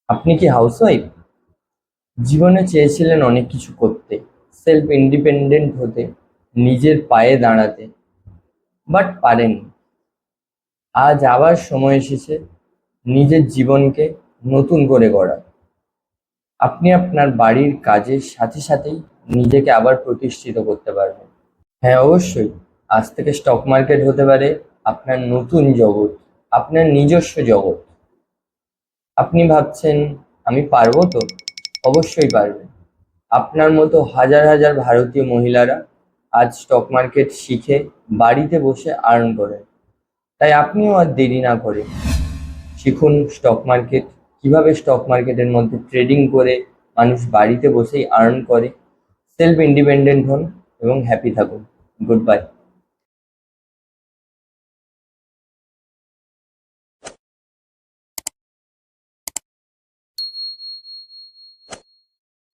আপনি কি হাউসওয়াইফ? জীবনে চেয়েছিলেন অনেক কিছু করতে, সেলফ ইন্ডিপেন্ডেন্ট হতে, নিজের পায়ে দাঁড়াতে, বাট পারেননি। আজ আবার সময় এসেছে নিজের জীবনকে নতুন করে গড়ার। আপনি আপনার বাড়ির কাজের সাথে সাথেই নিজেকে আবার প্রতিষ্ঠিত করতে পারবেন। হ্যাঁ, অবশ্যই। আজ থেকে স্টক মার্কেট হতে পারে আপনার নতুন জগৎ, আপনার নিজস্ব জগৎ। আপনি ভাবছেন, আমি পারবো তো? অবশ্যই পারবেন। আপনার মতো হাজার হাজার ভারতীয় মহিলারা আজ স্টক মার্কেট শিখে বাড়িতে বসে আর্ন করেন। তাই আপনিও আর দেরি না করে শিখুন স্টক মার্কেট, কিভাবে স্টক মার্কেটের মধ্যে ট্রেডিং করে মানুষ বাড়িতে বসেই আর্ন করে। সেলফ ইন্ডিপেন্ডেন্ট হন এবং হ্যাপি থাকুন। Good bye.